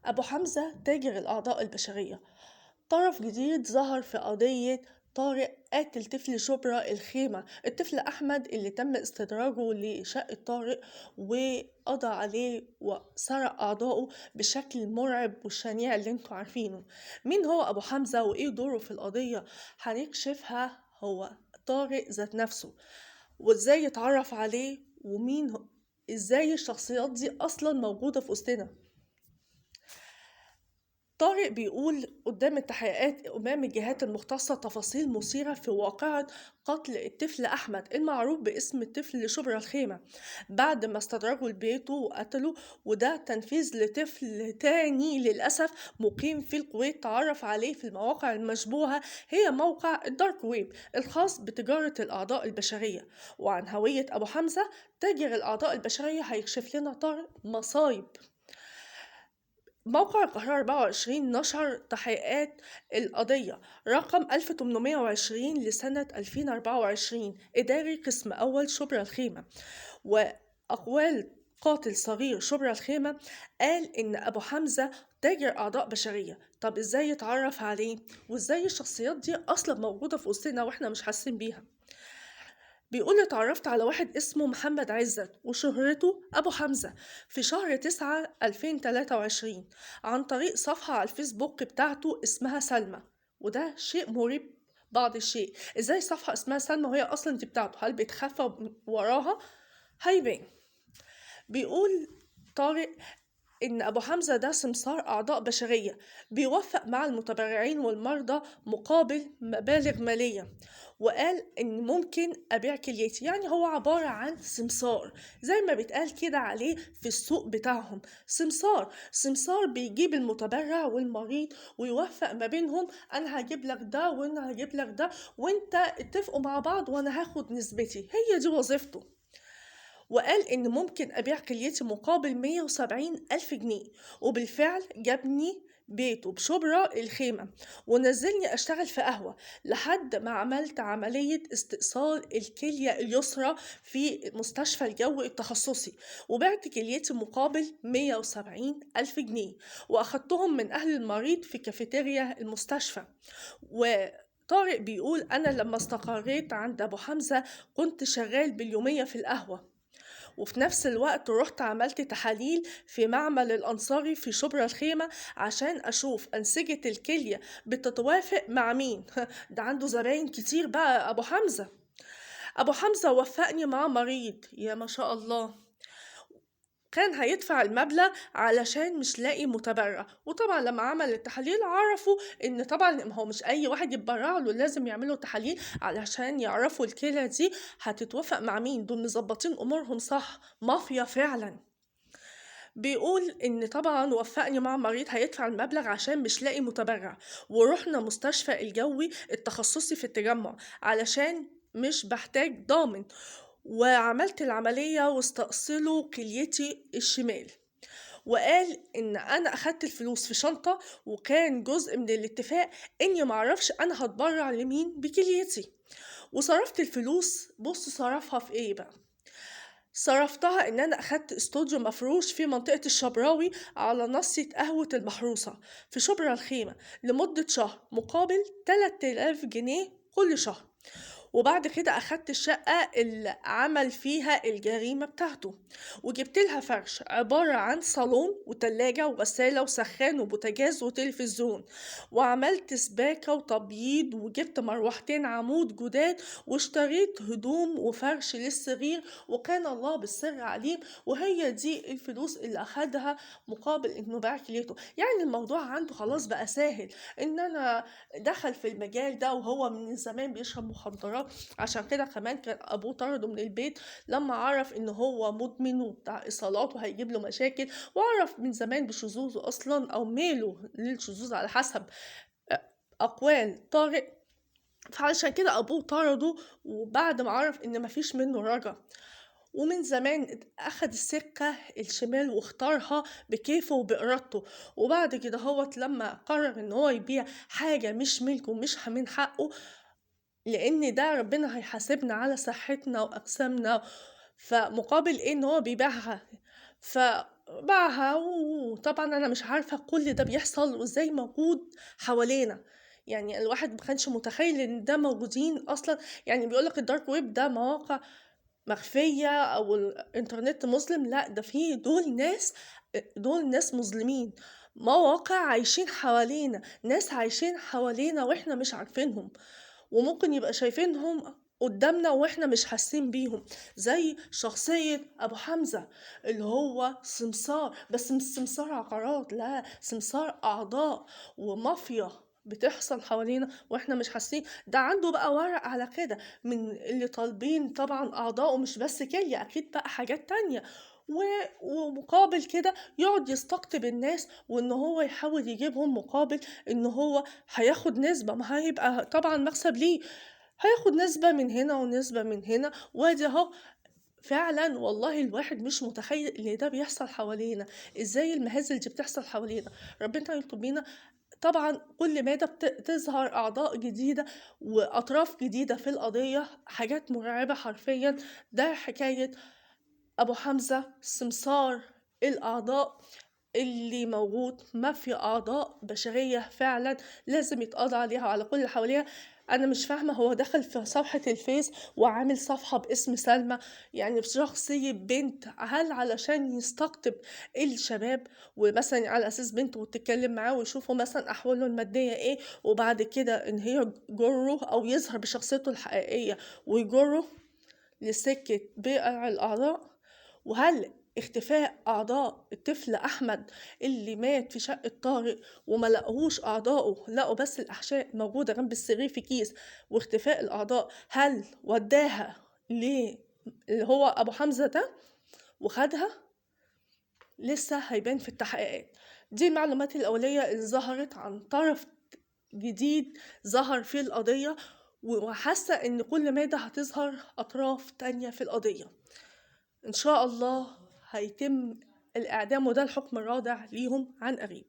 أبو حمزة تاجر الأعضاء البشرية، طرف جديد ظهر في قضية طارق قاتل طفل شبرا الخيمة. الطفل أحمد اللي تم استدراجه لشقة طارق وقضى عليه وسرق أعضائه بشكل مرعب والشنيع اللي انتوا عارفينه. مين هو أبو حمزة وإيه دوره في القضية؟ هنكشفها. هو طارق ذات نفسه، وإزاي يتعرف عليه، إزاي الشخصيات دي أصلا موجودة في وسطنا. طارق بيقول قدام التحقيقات أمام الجهات المختصة تفاصيل مثيرة في واقعة قتل الطفل أحمد المعروف باسم الطفل شبرا الخيمة بعد ما استدرجوا لبيته وقتله، وده تنفيذ لطفل تاني للأسف مقيم في الكويت تعرف عليه في المواقع المشبوهة، هي موقع الدارك ويب الخاص بتجارة الأعضاء البشرية. وعن هوية أبو حمزة تاجر الأعضاء البشرية هيكشف لنا طارق مصايب. موقع القاهرة 24 نشر تحقيقات القضية رقم 1820 لسنة 2024 إداري قسم أول شبرا الخيمة، وأقوال قاتل صغير شبرا الخيمة. قال إن أبو حمزة تاجر أعضاء بشرية. طب إزاي يتعرف عليه؟ وإزاي الشخصيات دي أصلا موجودة في وسطنا وإحنا مش حاسين بيها؟ بيقول اتعرفت على واحد اسمه محمد عزت وشهرته أبو حمزة في شهر 9 2023 عن طريق صفحة على الفيسبوك بتاعته اسمها سلمى، وده شيء مريب. بعض الشيء ازاي صفحة اسمها سلمى وهي اصلا دي بتاعته؟ هل بيتخفى وراها؟ هيبان. بيقول طارق إن أبو حمزة ده سمسار أعضاء بشرية بيوفق مع المتبرعين والمرضى مقابل مبالغ مالية، وقال إن ممكن أبيع كليتي. يعني هو عبارة عن سمسار زي ما بيتقال كده عليه في السوق بتاعهم، سمسار بيجيب المتبرع والمريض ويوفق ما بينهم. أنا هجيب لك ده وأنا هجيب لك ده وأنت اتفقوا مع بعض وأنا هاخد نسبتي. هي دي وظيفته. وقال إن ممكن أبيع كليتي مقابل 170 ألف جنيه، وبالفعل جابني بيته بشبرا الخيمة ونزلني أشتغل في قهوة لحد ما عملت عملية استئصال الكلية اليسرى في مستشفى الجو التخصصي، وبعت كليتي مقابل 170 ألف جنيه وأخدتهم من أهل المريض في كافيتيريا المستشفى. وطارق بيقول أنا لما استقريت عند أبو حمزة كنت شغال باليومية في القهوة، وفي نفس الوقت رحت عملت تحاليل في معمل الأنصاري في شبرا الخيمة عشان أشوف أنسجة الكلية بتتوافق مع مين. ده عنده زباين كتير بقى أبو حمزة وفقني مع مريض، يا ما شاء الله، كان هيدفع المبلغ علشان مش لاقي متبرع. وطبعا لما عمل التحاليل عرفوا ان طبعا ما هو مش اي واحد يتبرع له، لازم يعملوا تحاليل علشان يعرفوا الكلى دي هتتوافق مع مين. دول مظبطين امورهم صح، مافيا فعلا. بيقول ان طبعا وفقني مع مريض هيدفع المبلغ عشان مش لاقي متبرع، ورحنا مستشفى الجوي التخصصي في التجمع علشان مش بحتاج ضامن، وعملت العملية واستأصلوا كليتي الشمال. وقال ان انا اخدت الفلوس في شنطة، وكان جزء من الاتفاق اني معرفش انا هتبرع لمين بكليتي. وصرفت الفلوس. بص صرفها في ايه بقى؟ صرفتها ان انا اخدت استوديو مفروش في منطقة الشبراوي على نصية قهوة المحروسة في شبرا الخيمة لمدة شهر مقابل 3000 جنيه كل شهر. وبعد كده أخدت الشقة اللي عمل فيها الجريمة بتاعته وجبت لها فرش عبارة عن صالون وتلاجة وغسالة وسخان وبوتاجاز وتلفزيون، وعملت سباكة وتبييض وجبت مروحتين عمود جداد واشتريت هدوم وفرش للسرير، وكان الله بالسر عليم. وهي دي الفلوس اللي أخدها مقابل إنه باع كليته. يعني الموضوع عنده خلاص بقى سهل. إن أنا دخل في المجال ده وهو من زمان بيشرب مخدرات، عشان كده كمان كان ابوه طرده من البيت لما عرف ان هو مدمن وبتاع اصالات وهيجيب له مشاكل، وعرف من زمان بشذوذه اصلا او ميله للشذوذ على حسب اقوال طارق. فعشان كده ابوه طرده، وبعد ما عرف ان مفيش منه رجع، ومن زمان أخد السكة الشمال واختارها بكيفه وبإرادته. وبعد كده هوت لما قرر إن هو يبيع حاجة مش ملكه ومش من حقه، لأن ده ربنا هيحاسبنا على صحتنا وأجسامنا، فمقابل إيه إن هو بيبيعها. باعها وطبعًا أنا مش عارفة كل ده بيحصل وإزاي موجود حوالينا، يعني الواحد ما كانش متخيّل إن ده موجودين أصلًا، يعني بيقول لك الdark web ده مواقع مخفية أو الإنترنت مظلم، لأ ده في دول ناس مظلمين، مواقع عايشين حوالينا، ناس عايشين حوالينا وإحنا مش عارفينهم، وممكن يبقى شايفينهم قدّامنا وإحنا مش حاسين بيهم، زي شخصية أبو حمزة اللي هو سمسار، بس مش سمسار عقارات، لأ سمسار أعضاء ومافيا بتحصل حوالينا وإحنا مش حاسين، ده عنده بقى ورق على كده من اللي طالبين طبعًا أعضاء ومش بس كِلْية، أكيد بقى حاجات تانية، و ومقابل كده يقعد يستقطب الناس وإن هو يحاول يجيبهم مقابل إن هو هياخد نسبة، ما هيبقى طبعًا مكسب ليه، هياخد نسبة من هنا ونسبة من هنا، وأدي أهو فعلًا والله الواحد مش متخيل إن ده بيحصل حوالينا، إزاي المهازل دي بتحصل حوالينا، ربنا يطول بينا. طبعًا كل مادة تظهر أعضاء جديدة وأطراف جديدة في القضية، حاجات مرعبة حرفيًا، ده حكاية أبو حمزة سمسار الأعضاء اللي موجود مافيا أعضاء بشرية فعلًا لازم يتقضى عليها وعلى كل اللي حواليها. أنا مش فاهمة هو دخل في صفحة الفيس وعامل صفحة باسم سلمى، يعني بشخصية بنت، هل علشان يستقطب الشباب ومثلًا على أساس بنت وتتكلم معاه ويشوفوا مثلًا أحواله المادية إيه، وبعد كده إن هي تجره أو يظهر بشخصيته الحقيقية ويجره لسكة بيع الأعضاء؟ وهل اختفاء أعضاء الطفل أحمد اللي مات في شقة طارق وما لقوهوش أعضاؤه، لقوا بس الأحشاء موجودة جنب السرير في كيس، واختفاء الأعضاء هل وداها اللي هو أبو حمزة ده وخدها؟ لسه هيبان في التحقيقات. دي المعلومات الأولية اللي ظهرت عن طرف جديد ظهر في القضية، وحاسة إن كل مادة هتظهر أطراف تانية في القضية. إن شاء الله هيتم الإعدام وده الحكم الرادع ليهم عن قريب.